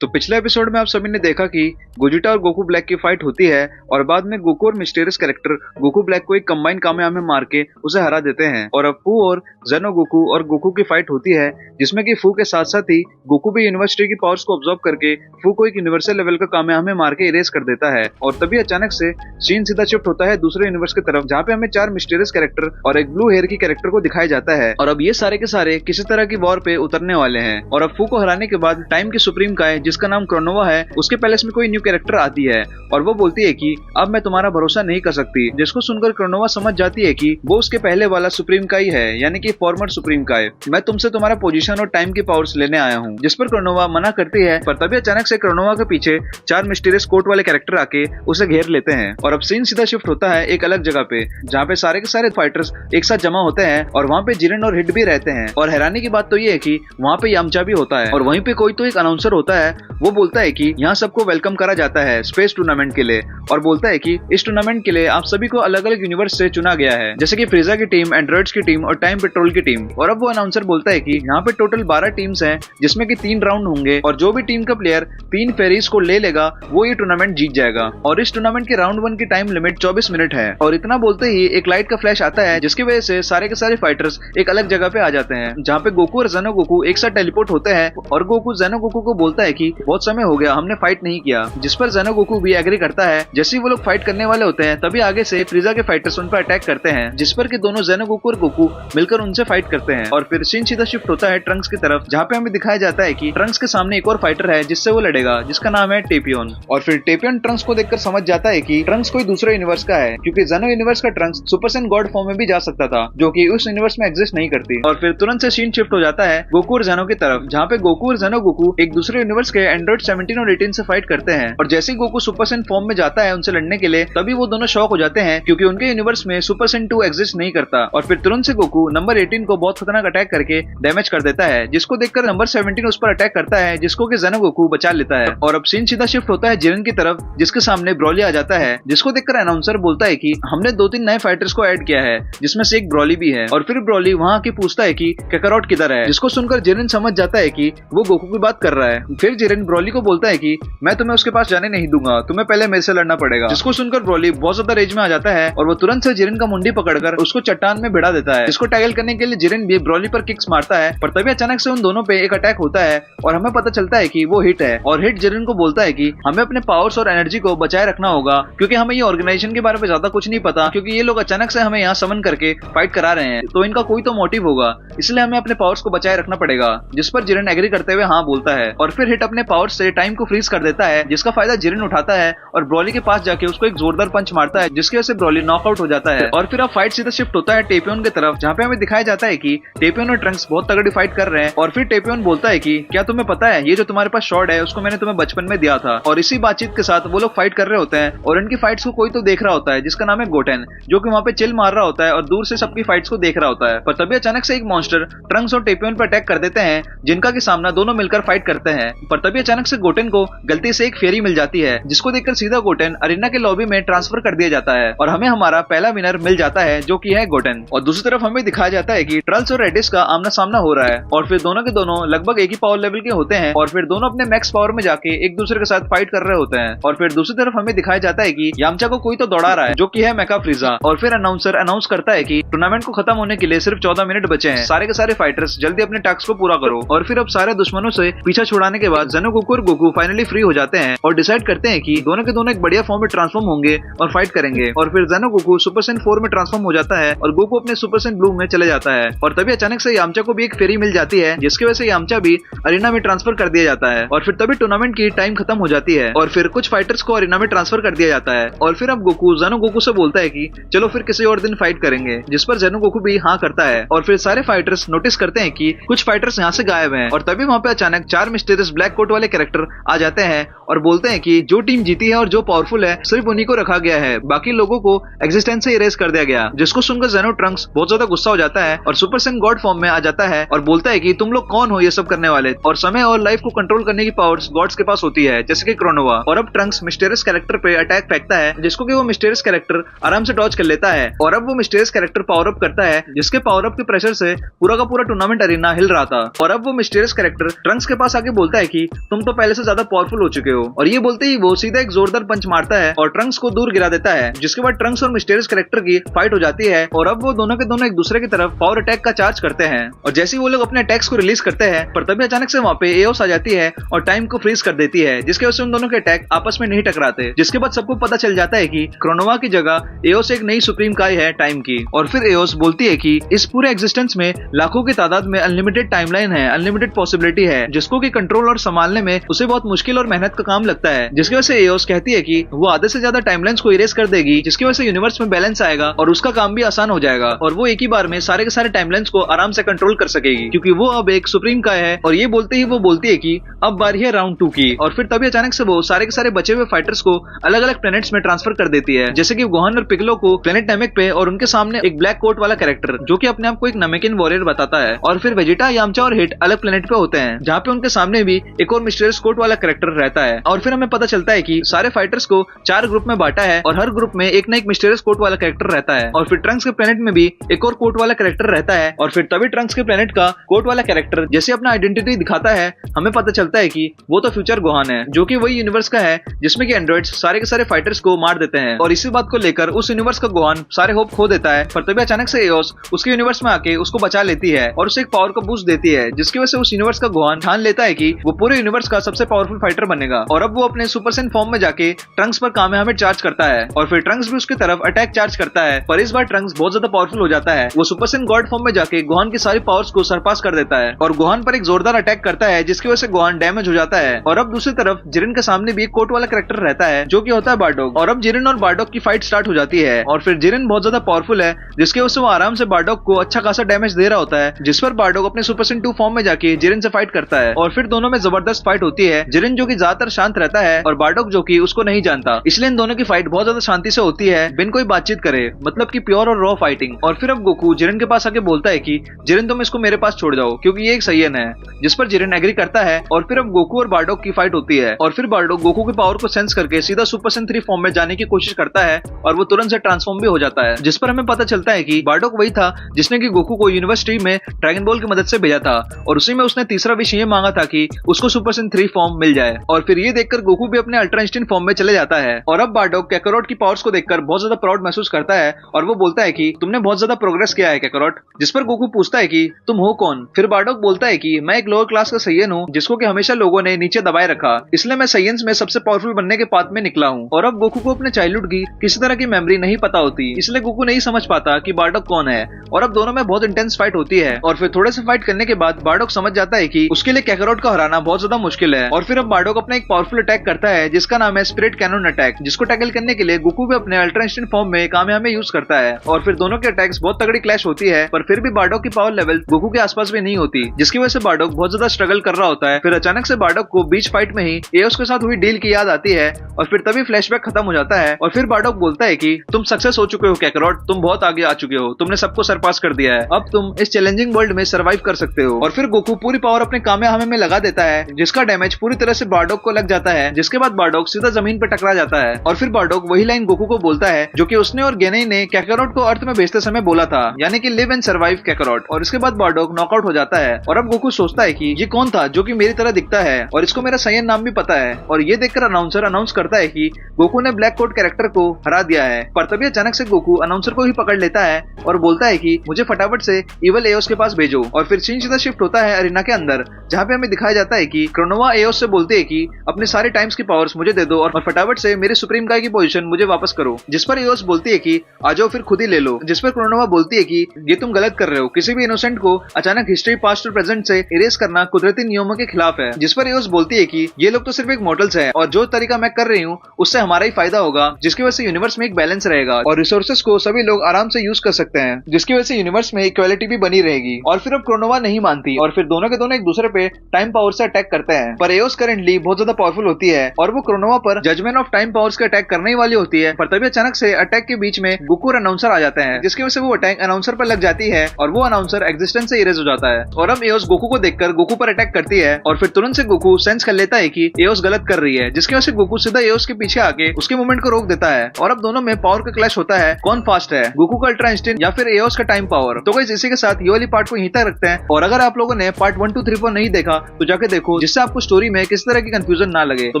तो पिछले एपिसोड में आप सभी ने देखा कि गोजिटा और गोकू ब्लैक की फाइट होती है और बाद में गोकू और मिस्टीरियस कैरेक्टर गोकू ब्लैक को एक कंबाइन कामयाब में मार के उसे हरा देते हैं। और अब फू और जेनो गोकू और गोकू की फाइट होती है, जिसमें कि फू के साथ साथ ही गोकू भी यूनिवर्सिटी की पावर्स को ऑब्जर्व करके फू को एक यूनिवर्सल लेवल का कामयाब में मार के इरेज कर देता है। और तभी अचानक से सीन सीधा शिफ्ट होता है दूसरे यूनिवर्स की तरफ, जहाँ पे हमें 4 मिस्टीरियस कैरेक्टर और एक ब्लू हेयर की कैरेक्टर को दिखाया जाता है। और अब ये सारे के सारे किसी तरह की वॉर पे उतरने वाले हैं। और अब फू को हराने के बाद टाइम की सुप्रीम काय, जिसका नाम क्रोनोवा है, उसके पैलेस में कोई न्यू कैरेक्टर आती है और वो बोलती है कि अब मैं तुम्हारा भरोसा नहीं कर सकती। जिसको सुनकर क्रोनोवा समझ जाती है कि वो उसके पहले वाला सुप्रीम काय है, यानी कि फॉर्मर सुप्रीम काय। मैं तुमसे तुम्हारा पोजीशन और टाइम की पावर्स लेने आया हूँ। जिस पर क्रोनोवा मना करती है, पर तभी अचानक से क्रोनोवा के पीछे 4 मिस्टीरियस कोट वाले कैरेक्टर आके उसे घेर लेते हैं। और अब सीन सीधा शिफ्ट होता है एक अलग जगह पे, जहाँ पे सारे के सारे फाइटर्स एक साथ जमा होते हैं और वहाँ पे जिरेन और हिट भी रहते हैं। और हैरानी की बात तो ये है कि वहाँ पे यामचा भी होता है और वहीं पे कोई तो एक अनाउंसर होता है, वो बोलता है कि यहाँ सबको वेलकम करा जाता है स्पेस टूर्नामेंट के लिए, और बोलता है कि इस टूर्नामेंट के लिए आप सभी को अलग अलग यूनिवर्स से चुना गया है, जैसे कि फ्रीजा की टीम, एंड्रॉइड्स की टीम और टाइम पेट्रोल की टीम। और अब वो अनाउंसर बोलता है कि यहाँ पे टोटल 12 टीम्स हैं, जिसमें कि 3 राउंड होंगे और जो भी टीम का प्लेयर 3 फेरीज को ले लेगा वो ये टूर्नामेंट जीत जाएगा। और इस टूर्नामेंट के राउंड 1 की टाइम लिमिट 24 मिनट है। और इतना बोलते ही एक लाइट का फ्लैश आता है, जिसकी वजह से सारे के सारे फाइटर्स एक अलग जगह पे आ जाते हैं, जहाँ पे गोकू और जेनो गोकू एक साथ टेलीपोर्ट होते हैं। और गोकू जेनो गोकू को बोलता है कि बहुत समय हो गया, हमने फाइट नहीं किया। जिस पर जेनो गोकू भी एग्री करता है। जैसे ही वो लोग फाइट करने वाले होते हैं, तभी आगे से फ्रीजा के फाइटर्स उन पर अटैक करते हैं, जिस पर कि दोनों जेनो गोकू और गोकू मिलकर उनसे फाइट करते हैं। और फिर सीन सीधा शिफ्ट होता है ट्रंक्स की तरफ, जहाँ पे हमें दिखाया जाता है कि ट्रंक्स के सामने एक और फाइटर है जिससे वो लड़ेगा, जिसका नाम है टेपियोन। और फिर टेपियोन ट्रंक्स को देखकर समझ जाता है कि ट्रंक्स कोई दूसरे यूनिवर्स का है, क्योंकि जेनो यूनिवर्स का Trunks super Saiyan God form में भी जा सकता था, जो कि उस यूनिवर्स में एग्जिस्ट नहीं करती। और फिर तुरंत से सीन शिफ्ट हो जाता है गोकू और जेनो की तरफ, जहाँ पे गोकू और जेनो गोकू एक दूसरे यूनिवर्स के एंड्रॉइड 17 और 18 से फाइट करते हैं। और जैसे ही गोकू सुपर सैयन फॉर्म में जाता है उनसे लड़ने के लिए, तभी वो दोनों शॉक हो जाते हैं, क्योंकि उनके यूनिवर्स में सुपर सैयन 2 एग्जिस्ट नहीं करता। और फिर तुरंत से गोकू नंबर 18 को बहुत खतरनाक अटैक करके डैमेज कर देता है, जिसको देखकर नंबर 17 उस पर अटैक करता है, जिसको कि जेनो गोकू बचा लेता है। और अब सीन सीधा शिफ्ट होता है जिरेन की तरफ, जिसके सामने ब्रॉली आ जाता है, जिसको देखकर अनाउंसर बोलता है कि हमने 2-3 नए फाइटर्स को ऐड किया है, जिसमें से एक ब्रॉली भी है। और फिर ब्रॉली वहां की पूछता है कि कैकारोट किधर है, जिसको सुनकर जिरेन समझ जाता है कि वो गोकू की बात कर रहा है। फिर जिरेन ब्रॉली को बोलता है कि मैं तुम्हें उसके पास जाने नहीं दूंगा, तुम्हें पहले मेरे से लड़ना पड़ेगा। जिसको सुनकर ब्रॉली बहुत ज्यादा रेज में आ जाता है और वो तुरंत से जिरेन का मुंडी पकड़कर उसको चट्टान में भिड़ा देता है। जिसको टैकल करने के लिए जिरेन भी ब्रॉली पर किक्स मारता है, पर तभी अचानक से उन दोनों पे एक अटैक होता है और हमें पता चलता है कि वो हिट है। और हिट जिरेन को बोलता है कि हमें अपने पावर्स और एनर्जी को बचाए रखना होगा, क्योंकि हमें ये ऑर्गेनाइजेशन के बारे में ज्यादा कुछ नहीं पता, क्योंकि ये लोग अचानक से हमें यहाँ समन करके फाइट करा रहे हैं, तो इनका कोई तो मोटिव होगा, इसलिए हमें अपने पावर्स को बचाए रखना पड़ेगा। जिस पर जिरेन एग्री करते हुए हाँ बोलता है। और फिर हिट अपने पावर्स से टाइम को फ्रीज कर देता है, जिसका फायदा जिरेन उठाता है और ब्रॉली के पास जाके उसको एक जोरदार पंच मारता है, जिसकी वजह से ब्रॉली नॉकआउट हो जाता है। और फिर अब फाइट सीधा शिफ्ट होता है टेपियोन की तरफ, जहाँ पे हमें दिखाया जाता है कि टेपियोन और ट्रंक्स बहुत तगड़ी फाइट कर रहे हैं। और फिर टेपियोन बोलता है कि क्या तुम्हें पता है, ये जो तुम्हारे पास शॉर्ड है उसको मैंने तुम्हें बचपन में दिया था। और इसी बातचीत के साथ वो लोग फाइट कर रहे होते हैं और इनकी फाइट्स को कोई तो देख रहा होता है, जिसका नाम है गोटेन, जो कि वहाँ पे चिल मार रहा होता है और दूर से सबकी फाइट्स को देख रहा होता है। पर तभी अचानक से एक मॉन्स्टर ट्रंक्स और टेपियोन पर अटैक कर देते हैं, जिनका की सामना दोनों मिलकर फाइट करते हैं। पर तभी अचानक से गोटेन को गलती से एक फेरी मिल जाती है, जिसको देखकर सीधा गोटेन अरीना के लॉबी में ट्रांसफर कर दिया जाता है और हमें हमारा पहला विनर मिल जाता है, जो कि है गोटेन। और दूसरी तरफ हमें दिखाया जाता है कि ट्रल्स और रेडिस का आमना सामना हो रहा है और फिर दोनों के दोनों लगभग एक ही पावर लेवल के होते हैं और फिर दोनों अपने मैक्स पावर में जाके एक दूसरे के साथ फाइट कर रहे होते हैं। और फिर दूसरी तरफ हमें दिखाया जाता है कि यामचा को कोई तो दौड़ा रहा है, जो कि है मेका फ्रीजा। और फिर अनाउंसर अनाउंस करता है कि टूर्नामेंट को खत्म होने के लिए सिर्फ 14 मिनट बचे हैं, सारे के सारे फाइटर्स जल्दी अपने टास्क को पूरा करो। और फिर अब सारे दुश्मनों से पीछा छुड़ाने के बाद जेनो गोकू और गोकू फाइनली फ्री हो जाते हैं और डिसाइड करते हैं कि दोनों के दोनों एक बढ़िया फॉर्म में ट्रांसफॉर्म होंगे और फाइट करेंगे। और फिर जेनो गोकू सुपर सैयन 4 में ट्रांसफॉर्म हो जाता है और गोकू अपने सुपर सैयन ब्लू में चले जाता है। और तभी अचानक से यामचा को भी एक फेरी मिल जाती है, जिसकी वजह से यामचा भी अरीना में ट्रांसफर कर दिया जाता है। और फिर तभी टूर्नामेंट की टाइम खत्म हो जाती है और फिर कुछ फाइटर्स को अरीना में ट्रांसफर कर दिया जाता है। और फिर अब गोकू जेनो गोकू से बोलता है कि चलो फिर किसी और दिन फाइट करेंगे, जिस पर जेनो गोकू भी हाँ करता है। और फिर सारे फाइटर्स नोटिस करते हैं कि कुछ फाइटर्स यहाँ से गायब हैं और तभी वहाँ पे अचानक 4 मिस्टीरियस ब्लैक कोट वाले कैरेक्टर आ जाते हैं और बोलते हैं कि जो टीम जीती है और जो पावरफुल है सिर्फ उन्हीं को रखा गया है, बाकी लोगों को एग्जिस्टेंस से इरेज कर दिया गया। जिसको सुनकर जेनो ट्रंक्स बहुत ज्यादा गुस्सा हो जाता है और सुपर सैयन गॉड फॉर्म में आ जाता है और बोलता है कि तुम लोग कौन हो ये सब करने वाले, और समय और लाइफ को कंट्रोल करने की पावर्स गॉड्स के पास होती है, जैसे कि क्रोनोवा। और अब ट्रंक्स मिस्टीरियस कैरेक्टर पे अटैक फेंकता है, जिसको कि वो मिस्टीरियस कैरेक्टर आराम से डॉज कर लेता है। और अब वो मिस्टीरियस कैरेक्टर पावर अप करता है, जिसके पावर अप के प्रेशर से पूरा का पूरा टूर्नामेंट अरीना हिल रहा था। और अब वो मिस्टीरियस कैरेक्टर ट्रंक्स के पास आके बोलता है कि कि तुम तो पहले से ज्यादा पावरफुल हो चुके हो। और ये बोलते ही वो सीधा एक जोरदार पंच मारता है और ट्रंक्स को दूर गिरा देता है, जिसके बाद ट्रंक्स और मिस्टीरियस कैरेक्टर की फाइट हो जाती है और अब वो दोनों के दोनों एक दूसरे की तरफ पावर अटैक का चार्ज करते हैं। और जैसे ही वो लोग अपने अटैक्स को रिलीज करते हैं, पर तभी अचानक से वहाँ पे एओस आ जाती है और टाइम को फ्रीज कर देती है, जिसके वजह से उन दोनों के अटैक आपस में नहीं टकराते। जिसके बाद सबको पता चल जाता है कि क्रोनोवा की जगह एओस एक नई सुप्रीम काय है टाइम की। और फिर एओस बोलती है कि इस पूरे एग्जिस्टेंस में लाखों की तादाद में अनलिमिटेड टाइमलाइन है, अनलिमिटेड पॉसिबिलिटी है, जिसको कि कंट्रोल और संभालने में उसे बहुत मुश्किल और मेहनत का काम लगता है। जिसकी वजह से एओस कहती है कि वो आधे से ज्यादा टाइमलाइंस को इरेज कर देगी, जिसकी वजह से यूनिवर्स में बैलेंस आएगा और उसका काम भी आसान हो जाएगा और वो एक ही बार में सारे के सारे टाइमलाइंस को आराम से कंट्रोल कर सकेगी, क्योंकि वो अब एक सुप्रीम काय है। और ये बोलते ही वो बोलती है कि अब बारी है राउंड 2 की। और फिर तभी अचानक से वो सारे के सारे बचे हुए फाइटर्स को अलग अलग प्लैनेट्स में ट्रांसफर कर देती है, जैसे कि गोहान और पिगलो को प्लेनेट नमेक पे और उनके सामने एक ब्लैक कोट वाला कैरेक्टर जो कि अपने आप को एक नमेकिन वॉरियर बताता है। और फिर वेजिटा, यामचा और हिट अलग प्लेनेट पे होते हैं, जहाँ पे उनके सामने भी एक और मिस्टीरियस कोट वाला कैरेक्टर रहता है। और फिर हमें पता चलता है कि सारे फाइटर्स को 4 ग्रुप में बांटा है और हर ग्रुप में एक ना एक मिस्टीरियस कोट वाला कैरेक्टर रहता है। और फिर ट्रंक्स के प्लेनेट में भी एक और कोट वाला कैरेक्टर रहता है। और फिर तभी ट्रंक्स के प्लेनेट का कोट वाला कैरेक्टर जैसे अपना आइडेंटिटी दिखाता है, हमें पता चलता है कि वो तो फ्यूचर गोहान है, जो कि वही यूनिवर्स का है जिसमें कि एंड्रॉइड्स सारे के सारे फाइटर्स को मार देते हैं। और इसी बात को लेकर उस यूनिवर्स का गोहान सारे होप खो देता है। पर तभी अचानक से एओस उसके यूनिवर्स में आके उसको बचा लेती है और उसे एक पावर को बूस्ट देती है, जिसकी वजह से उस यूनिवर्स का गोहान ठान लेता है कि वो पूरे यूनिवर्स का सबसे पावरफुल फाइटर बनेगा। और अब वो अपने सुपर सेन फॉर्म में जाके ट्रंक्स पर कामेहामे चार्ज करता है और फिर ट्रंक्स भी उसकी तरफ अटैक चार्ज करता है। पर इस बार ट्रंक्स बहुत ज्यादा पावरफुल हो जाता है, वो सुपर सेन गॉड फॉर्म में जाके गोहान की सारी पावर्स को सरपास कर देता है और गोहान पर एक जोरदार अटैक करता है, जिसकी वजह से गोहान डैमेज हो जाता है। और अब दूसरी तरफ जिरिन के सामने भी एक कोट वाला कैरेक्टर रहता है, जो कि होता है बारडॉग। और अब जिरिन और बारडॉग की फाइट स्टार्ट हो जाती है और फिर जिरिन बहुत ज्यादा पावरफुल है, जिसके वजह से वो आराम से बारडॉग को अच्छा खासा डैमेज दे रहा होता है, जिस पर बारडॉग अपने सुपर सेन 2 फॉर्म में जाके जिरिन से फाइट करता है। और फिर दोनों में जबरदस्त फाइट होती है। जिरिन जो कि ज्यादातर शांत रहता है और बारडॉग जो कि उसको नहीं जानता, इसलिए इन दोनों की फाइट बहुत ज्यादा शांति से होती है, बिन कोई बातचीत करे, मतलब कि प्योर और रॉ फाइटिंग। और फिर अब गोकू जिरिन के पास आके बोलता है कि जिरिन तुम इसको मेरे पास छोड़ जाओ, क्योंकि ये एक सैयन है, जिस पर जिरिन एग्री करता है। और फिर अब गोकू और बारडॉग की फाइट होती है और फिर बारडॉग गोकू की पावर को सेंस करके सीधा सुपर सेन 3 फॉर्म में जाने की कोशिश करता है और वो तुरंत से ट्रांसफॉर्म भी हो जाता है, जिस पर हमें पता चलता है कि बारडॉग वही था जिसने कि गोकू को यूनिवर्सिटी में ड्रैगन बॉल की मदद से भेजा था और उसी में उसने तीसरा विश ये मांगा था कि उसको सुपर सेन 3 फॉर्म मिल जाए। और फिर ये देखकर गोकू भी अपने अल्ट्रा इंस्टिंक्ट फॉर्म में चले जाता है। और अब बारडॉग कैकारोट की पावर्स को देखकर बहुत ज्यादा प्राउड महसूस करता है और वो बोलता है कि तुमने बहुत ज्यादा प्रोग्रेस किया है कैकारोट। जिस पर गोकू पूछता है कि तुम हो कौन। फिर बारडॉग बोलता है कि मैं एक लोअर क्लास का सैयन हूँ, जिसको कि हमेशा लोगों ने नीचे दबाए रखा, इसलिए मैं सैयन्स में सबसे पावरफुल बनने के पाथ में निकला हूँ। और अब गोकू को अपने चाइल्डहुड की किसी तरह की मेमोरी नहीं पता होती, इसलिए गोकू नहीं समझ पाता कि बारडॉग कौन है। और अब दोनों में बहुत इंटेंस फाइट होती है और फिर थोड़े से फाइट करने के बाद बारडॉग समझ जाता है कि उसके लिए कैकारोट को हराना बहुत ज्यादा मुश्किल है। और फिर अब बारडॉग अपना एक पावरफुल अटैक करता है, जिसका नाम है स्पिरिट कैनन अटैक, जिसको टैकल करने के लिए गोकू भी अपने अल्ट्रा इंस्टिंक्ट फॉर्म में कामयाबी यूज करता है। और फिर दोनों के अटैक्स बहुत तगड़ी क्लैश होती है, पर फिर भी बारडॉग की पावर लेवल गोकू के आसपास भी नहीं होती, जिसकी वजह से बारडॉग बहुत ज्यादा स्ट्रगल कर रहा होता है। फिर अचानक से बारडॉग को बीच फाइट में ही एओस के साथ हुई डील की याद आती है और फिर तभी फ्लैशबैक खत्म हो जाता है। और फिर बारडॉग बोलता है कि तुम सक्सेस हो चुके हो कैकारोट, तुम बहुत आगे आ चुके हो, तुमने सबको सरपास कर दिया है, अब तुम इस चैलेंजिंग वर्ल्ड में सर्वाइव कर सकते हो। और फिर गोकू पूरी पावर अपने कामेहामे में लगा देता है, जिसका डैमेज पूरी तरह से बारडॉग को लग जाता है, जिसके बाद बारडॉग सीधा जमीन पर टकरा जाता है। और फिर बारडॉग वही लाइन गोकू को बोलता है जो कि उसने और गेनेई ने कैकारोट को अर्थ में भेजते समय बोला था, यानी कि लिव एंड सर्वाइव कैकारोट। और इसके बाद बारडॉग नॉकआउट हो जाता है। और अब गोकू सोचता है कि ये कौन था जो कि मेरी तरह दिखता है और इसको मेरा सैयन नाम भी पता है। और ये देखकर अनाउंसर अनाउंस करता है कि गोकू ने ब्लैक कोट कैरेक्टर को हरा दिया है। पर तभी अचानक से गोकू अनाउंसर को ही पकड़ लेता है और बोलता है कि मुझे फटाफट से इवल एओस के पास भेजो। और फिर सीन सीधा शिफ्ट होता है अरीना के अंदर, जहाँ पे हमें दिखाया जाता है कि क्रोनोवा एओस से बोलते हैं कि अपने सारे टाइम्स की पावर्स मुझे दे दो और फटाफट से मेरे सुप्रीम काय की पोजीशन मुझे वापस करो। जिस पर एओस बोलती है कि आ जाओ फिर खुद ही ले लो। जिस पर क्रोनोवा बोलती है कि ये तुम गलत कर रहे हो, किसी भी इनोसेंट को अचानक हिस्ट्री पास्ट और प्रेजेंट से इरेज करना कुदरती नियमों के खिलाफ है। जिस पर एओस बोलती है कि ये लोग तो सिर्फ एक मॉडल्स है और जो तरीका मैं कर रही हूँ उससे हमारा ही फायदा होगा, जिसकी वजह से यूनिवर्स में एक बैलेंस रहेगा और रिसोर्सेज को सभी लोग आराम से यूज कर सकते हैं, जिसकी वजह से यूनिवर्स में इक्वालिटी भी बनी रहेगी। और फिर अब क्रोनोवा नहीं मानती और फिर दोनों के दोनों एक दूसरे पे टाइम पावर से अटैक करते हैं। पर एओस करेंटली बहुत ज्यादा पावरफुल होती है और वो क्रोनोवा पर जजमेंट ऑफ टाइम पावर्स के अटैक करने वाली होती है। पर तभी अचानक से अटैक के बीच में गोकू और अनाउंसर आ जाते हैं, जिसकी वजह से वो अटैक अनाउंसर पर लग जाती है और वो अनाउंसर एग्जिस्टेंस से इरेज हो जाता है। और अब एओस गोकू को देखकर गोकू पर अटैक करती है और फिर तुरंत से गोकू सेंस कर लेता है कि एओस गलत कर रही है, जिसकी वजह से गोकू सीधा एओस के पीछे आके उसके मूवमेंट को रोक देता है। और अब दोनों में पावर का क्लैश होता है, कौन फास्ट है, गोकू का अल्ट्रा इंस्टिंक्ट या फिर एओस का टाइम पावर। तो गाइस इसी के साथ ये वाली पार्ट को यहीं तक रखते हैं और अगर आप लोगों ने पार्ट 1, 2, 3, 4 नहीं देखा तो जाके देखो, हो, जिससे आपको स्टोरी में किसी तरह की कंफ्यूजन ना लगे। तो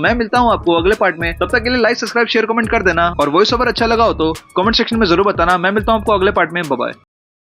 मैं मिलता हूँ आपको अगले पार्ट में, तब तक के लिए लाइक सब्सक्राइब शेयर कमेंट कर देना, और वॉइस ओवर अच्छा लगा हो तो कमेंट सेक्शन में जरूर बताना। मैं मिलता हूँ आपको अगले पार्ट में, बाय बाय।